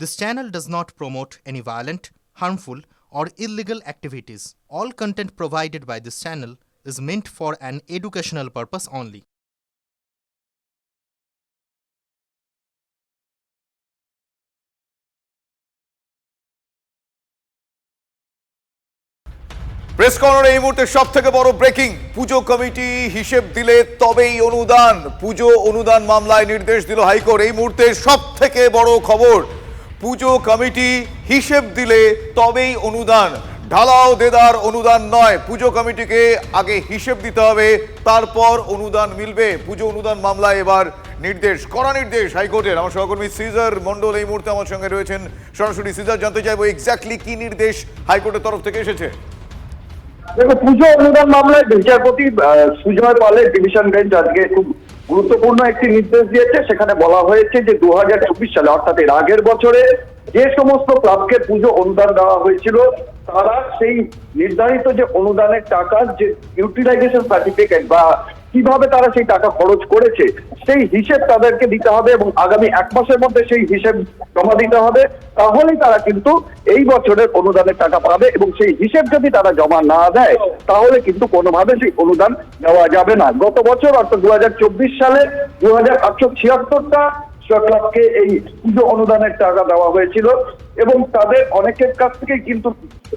This channel does not promote any violent, harmful, or illegal activities. All content provided by this channel is meant for an educational purpose only. Press কর্নারে এই মুহূর্তে সব থেকে বড় breaking, পুজো committee হিসেব দিলে তবেই অনুদান। পুজো অনুদান মামলায় নির্দেশ দিল হাইকোর্ট। এই মুহূর্তে সব থেকে বড় খবর, পুজো কমিটি হিসেব দিলে তবেই অনুদান, ঢালাও দেদার অনুদান নয়। পুজো কমিটিকে আগে হিসেব দিতে হবে, তারপর অনুদান মিলবে। পুজো অনুদান মামলায় এবার নির্দেশ, কড়া নির্দেশ হাইকোর্টের। আমার সহকর্মী সিজার মন্ডল এই মুহূর্তে আমার সঙ্গে রয়েছেন সরাসরি। সিজার, জানতে চাইবো এক্স্যাক্টলি কি নির্দেশ হাইকোর্টের তরফ থেকে এসেছে? দেখো, পুজো অনুদান মামলায় বিচারপতি সুজয় পালের ডিভিশন বেঞ্চ আজকে খুব গুরুত্বপূর্ণ একটি নির্দেশ দিয়েছে। সেখানে বলা হয়েছে যে 2024 সালে অর্থাৎ এর আগের বছরে যে সমস্ত ক্লাবকে পুজো অনুদান দেওয়া হয়েছিল তারা সেই নির্ধারিত যে অনুদানের টাকার যে ইউটিলাইজেশন সার্টিফিকেট বা কিভাবে তারা সেই টাকা খরচ করেছে সেই হিসেব তাদেরকে দিতে হবে এবং আগামী 1 মাসের মধ্যে সেই হিসেব জমা দিতে হবে। তাহলেই তারা কিন্তু এই বছরের অনুদানের টাকা পাবে এবং সেই হিসেব যদি তারা জমা না দেয় তাহলে কিন্তু কোনোভাবে সেই অনুদান দেওয়া যাবে না। গত বছর অর্থাৎ 2024 সালে 2876টা ক্লাবকে এই পুজো অনুদানের টাকা দেওয়া হয়েছিল এবং তাদের অনেকের কাছ থেকে কিন্তু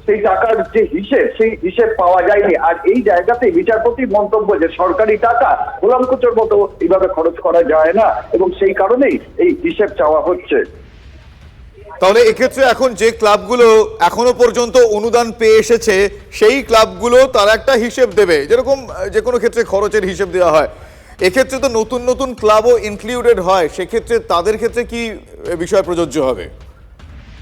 সেই টাকার যে হিসেব সেই হিসেব পাওয়া যায়নি। আর এই জায়গাতে বিচারপতির মন্তব্য যে সরকারি টাকা গোলামকুচের মতো এইভাবে খরচ করা যায় না এবং সেই কারণেই এই হিসেব চাওয়া হচ্ছে। তাহলে এক্ষেত্রে এখন যে ক্লাবগুলো এখনো পর্যন্ত অনুদান পেয়ে এসেছে সেই ক্লাবগুলো তারা একটা হিসেব দেবে, যেরকম যে কোনো ক্ষেত্রে খরচের হিসেব দেওয়া হয়। এক্ষেত্রে তো নতুন নতুন ক্লাবও ইনক্লুডেড হয়, সেক্ষেত্রে তাদের ক্ষেত্রে কি বিষয় প্রযোজ্য হবে?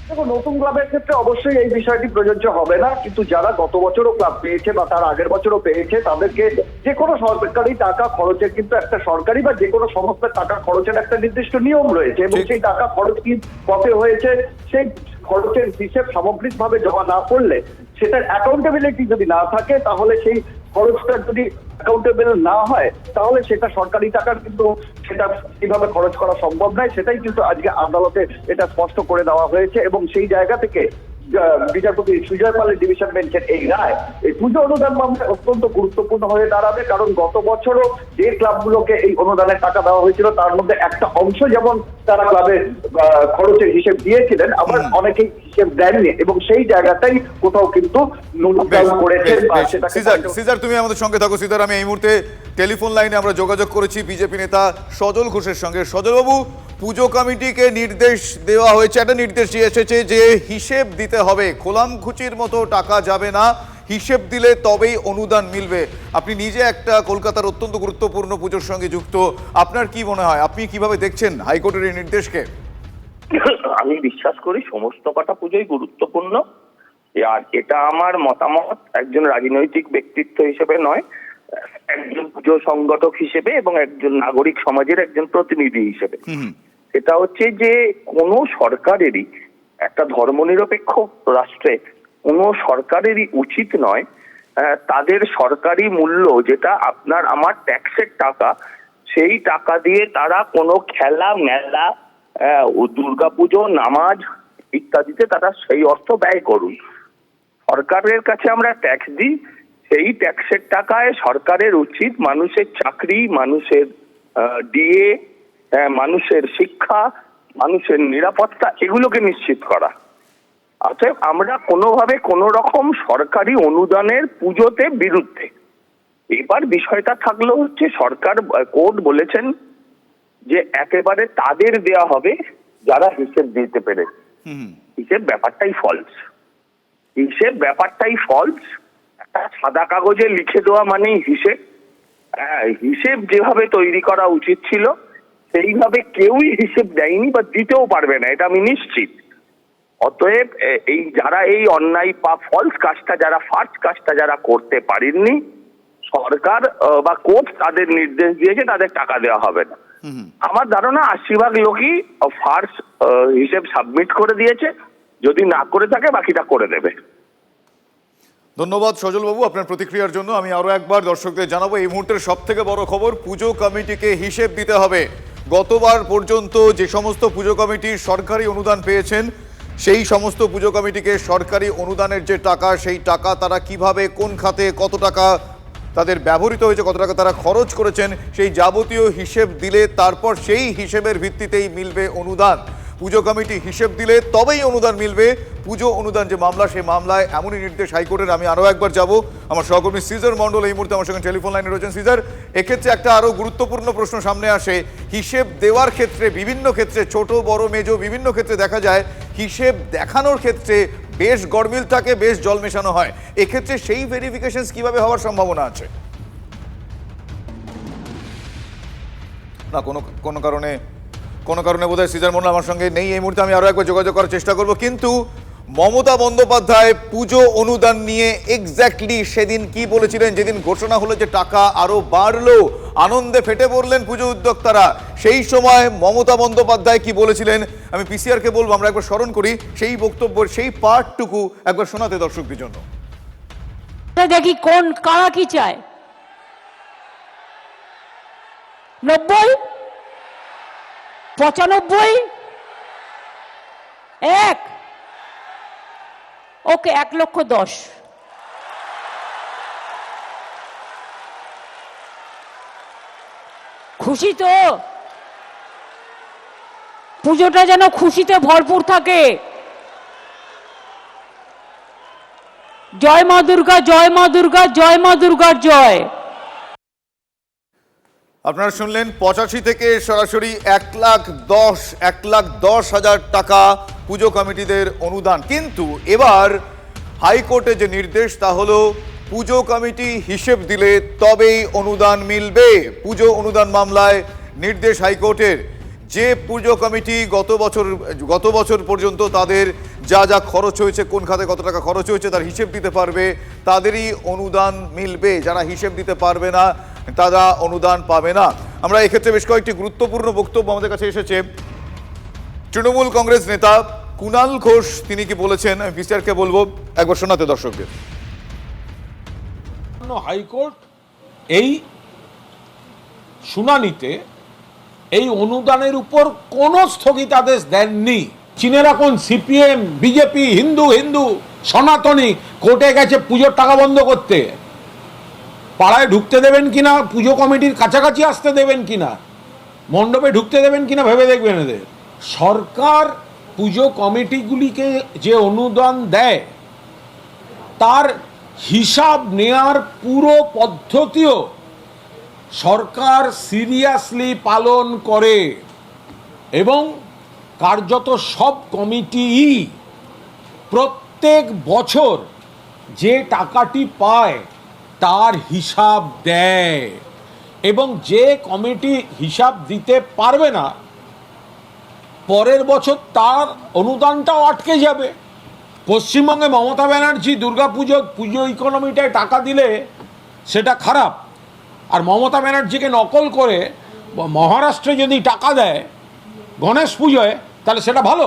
দেখো, নতুন ক্লাবের ক্ষেত্রে অবশ্যই এই বিষয়টি প্রযোজ্য হবে না, কিন্তু যারা গত বছরও ক্লাব পেয়েছে বা তার আগের বছরও পেয়েছে তাদেরকে যে কোনো সরকারি টাকা খরচের কিন্তু একটা সরকারি বা যে কোনো সংস্থার টাকা খরচের একটা নির্দিষ্ট নিয়ম রয়েছে এবং সেই টাকা খরচ কি কবে হয়েছে সেই খরচের হিসেব সামগ্রিকভাবে জমা না করলে সেটার অ্যাকাউন্টেবিলিটি যদি না থাকে তাহলে সেই খরচটা যদি অ্যাকাউন্টেবল না হয় তাহলে সেটা সরকারি টাকার কিন্তু সেটা কিভাবে খরচ করা সম্ভব নয়। সেটাই কিন্তু আজকে আদালতে এটা স্পষ্ট করে দেওয়া হয়েছে এবং সেই জায়গা থেকে বিচারপতি সুজয় পালের ডিভিশন বেঞ্চের এই রায় এই পুজো অনুদান মামলায় অত্যন্ত গুরুত্বপূর্ণ হয়ে দাঁড়াবে। কারণ গত বছরও যে ক্লাবগুলোকে এই অনুদানের টাকা দেওয়া হয়েছিল তার মধ্যে একটা অংশ যেমন তারা ক্লাবের খরচের হিসেব দিয়েছিলেন, আবার অনেকেই হিসেব দেননি এবং সেই জায়গাটাই কোথাও কিন্তু নুটডাউন করেছে। সিজার, তুমি আমাদের সঙ্গে থাকো। সিজার, আমি এই মুহূর্তে টেলিফোন লাইনে আমরা যোগাযোগ করেছি বিজেপি নেতা সজল ঘোষের সঙ্গে। সজল বাবু, পুজো কমিটিকে নির্দেশ দেওয়া হয়েছে, একটা নির্দেশ এসেছে যে হিসেব দিতে হবে, খোলামখুচির মতো টাকা যাবে না, হিসেব দিলে তবেই অনুদান মিলবে। আপনি নিজে একটা কলকাতার অত্যন্ত গুরুত্বপূর্ণ পুজোর সঙ্গে যুক্ত, আপনার কি মনে হয়, আপনি কিভাবে দেখছেন হাইকোর্টের এই নির্দেশকে? আমি বিশ্বাস করি সমস্ত কটা পুজোই গুরুত্বপূর্ণ, আর এটা আমার মতামত একজন রাজনৈতিক ব্যক্তিত্ব হিসেবে নয়, একজন পুজো সংগঠক হিসেবে এবং একজন নাগরিক সমাজের একজন প্রতিনিধি হিসেবে। এটা হচ্ছে যে কোনো সরকারেরই, একটা ধর্মনিরপেক্ষ রাষ্ট্রে কোনো সরকারেরই উচিত নয় তাদের সরকারি মূল্য যেটা আপনার আমার ট্যাক্সের টাকা সেই টাকা দিয়ে তারা কোনো খেলা মেলা দুর্গাপুজো নামাজ ইত্যাদিতে তারা সেই অর্থ ব্যয় করুন। সরকারের কাছে আমরা ট্যাক্স দিই, সেই ট্যাক্সের টাকায় সরকারের উচিত মানুষের চাকরি, মানুষের ডিএ, মানুষের শিক্ষা, মানুষের নিরাপত্তা এগুলোকে নিশ্চিত করা। অতএব আমরা কোনোভাবে কোনো রকম সরকারি অনুদানের পুজোতে বিরুদ্ধে। এবার বিষয়টা থাকলো হচ্ছে সরকার কোর্ট বলেছেন যে একেবারে তাদের দেয়া হবে যারা হিসেব দিতে পেরে। হিসেব ব্যাপারটাই ফলস, হিসেব ব্যাপারটাই ফলস। একটা সাদা কাগজে লিখে দেওয়া মানেই হিসেব। হিসেব যেভাবে তৈরি করা উচিত ছিল সেইভাবে কেউই হিসেব দেয়নি বা দিতেও পারবে না, এটা আমি নিশ্চিত। অতএব এই যারা এই অন্যায় বা ফলস কাজটা যারা ফার্স্ট কাজটা যারা করতে পারেননি, সরকার বা কোর্ট তাদের নির্দেশ দিয়েছে তাদের টাকা দেওয়া হবে না। আমার ধারণা 80% লোকই ফার্স্ট হিসেব সাবমিট করে দিয়েছে, যদি না করে থাকে বাকিটা করে দেবে। ধন্যবাদ সজল বাবু আপনার প্রতিক্রিয়ার জন্য। আমি আরো একবার দর্শকদের জানাবো এই মুহূর্তের সব থেকে বড় খবর, পুজো কমিটিকে হিসেব দিতে হবে। গতবার পর্যন্ত যে সমস্ত পুজো কমিটি সরকারি অনুদান পেয়েছেন সেই সমস্ত পুজো কমিটিকে সরকারি অনুদানের যে টাকা, সেই টাকা তারা কিভাবে, কোন খাতে কত টাকা তাদের ব্যবহৃত হয়েছে, কত টাকা তারা খরচ করেছেন, সেই যাবতীয় হিসেব দিলে তারপর সেই হিসেবের ভিত্তিতেই মিলবে অনুদান। পুজো কমিটি হিসেব দিলে তবেই অনুদান মিলবে। পুজো অনুদান যে মামলা, সেই মামলায় এমনই নির্দেশ হাইকোর্টের। আমি আরও একবার যাব, আমার সহকর্মী সিজার মণ্ডল এই মুহূর্তে আমার সঙ্গে টেলিফোন লাইনে রয়েছেন। সিজার, এক্ষেত্রে একটা আরও গুরুত্বপূর্ণ প্রশ্ন সামনে আসে। হিসেব দেওয়ার ক্ষেত্রে বিভিন্ন ক্ষেত্রে, ছোট বড় মেজো বিভিন্ন ক্ষেত্রে দেখা যায় হিসেব দেখানোর ক্ষেত্রে বেশ গরমিল থাকে, বেশ জল মেশানো হয়। এক্ষেত্রে সেই ভেরিফিকেশন কিভাবে হওয়ার সম্ভাবনা আছে? না, কোনো কারণে বোধহয় সিজার মন্ডল আমার সঙ্গে নেই এই মুহূর্তে। আমি আরো একবার যোগাযোগ করার চেষ্টা করব। কিন্তু মমতা বন্দ্যোপাধ্যায় পুজো অনুদান নিয়ে এক্স্যাক্টলি সেদিন কি বলেছিলেন? যেদিন ঘোষণা হলো যে টাকা আরো বাড়লো, আনন্দে ফেটে পড়লেন পুজো উদ্যোক্তারা। সেই সময় মমতা বন্দ্যোপাধ্যায় কি বলেছিলেন আমি পিসিআরকে বলবো আমরা একবার স্মরণ করি সেই বক্তব্যের সেই পার্টটুকু একবার শোনাতে দর্শকদের জন্য। দেখি কোন কারা কি চায়। 90, 95, 1, ওকে 1,10,000। খুশি তো? পুজোটা যেন খুশিতে ভরপুর থাকে। জয় মা দুর্গা, জয় মা দুর্গা, জয় মা দুর্গার জয়। আপনারা শুনলেন 85 থেকে সরাসরি 1,10,000 টাকা পুজো কমিটিদের অনুদান। কিন্তু এবার হাইকোর্টে যে নির্দেশ তা হলো পুজো কমিটি হিসেব দিলে তবেই অনুদান মিলবে। পুজো অনুদান মামলায় নির্দেশ হাইকোর্টের। যে পুজো কমিটি গত বছর পর্যন্ত তাদের যা যা খরচ হয়েছে, কোন খাতে কত টাকা খরচ হয়েছে তার হিসেব দিতে পারবে, তাদেরই অনুদান মিলবে। যারা হিসেব দিতে পারবে না তারা অনুদান পাবে না। আমরা এক্ষেত্রে বেশ কয়েকটি গুরুত্বপূর্ণ বক্তব্য আমাদের কাছে এসেছে। তৃণমূল কংগ্রেস নেতা কুণাল ঘোষ তিনি কি বলেছেন আমি পিসিআরকে বলবো, একবার শোনাতে দর্শকদের। হাইকোর্ট এই শুনানিতে এই অনুদানের উপর কোনো স্থগিতাদেশ দেননি। চীনের এখন সিপিএম, বিজেপি, হিন্দু সনাতনী কোর্টে গেছে পুজোর টাকা বন্ধ করতে। পাড়ায় ঢুকতে দেবেন কিনা, পুজো কমিটির কাছাকাছি আসতে দেবেন কিনা, মণ্ডপে ঢুকতে দেবেন কিনা ভেবে দেখবেন এদের। সরকার পুজো কমিটিগুলিকে যে অনুদান দেয় তার হিসাব নেয়ার পুরো পদ্ধতিও সরকার সিরিয়াসলি পালন করে এবং কার্যত সব কমিটিই প্রত্যেক বছর যে টাকাটি পায় তার হিসাব দেয় এবং যে কমিটি হিসাব দিতে পারবে না পরের বছর তার অনুদানটাও আটকে যাবে। পশ্চিমবঙ্গে মমতা ব্যানার্জি পুজো ইকোনমিটায় টাকা দিলে সেটা খারাপ, আর মমতা ব্যানার্জিকে নকল করে মহারাষ্ট্রে যদি টাকা দেয় গণেশ পুজোয় তাহলে সেটা ভালো।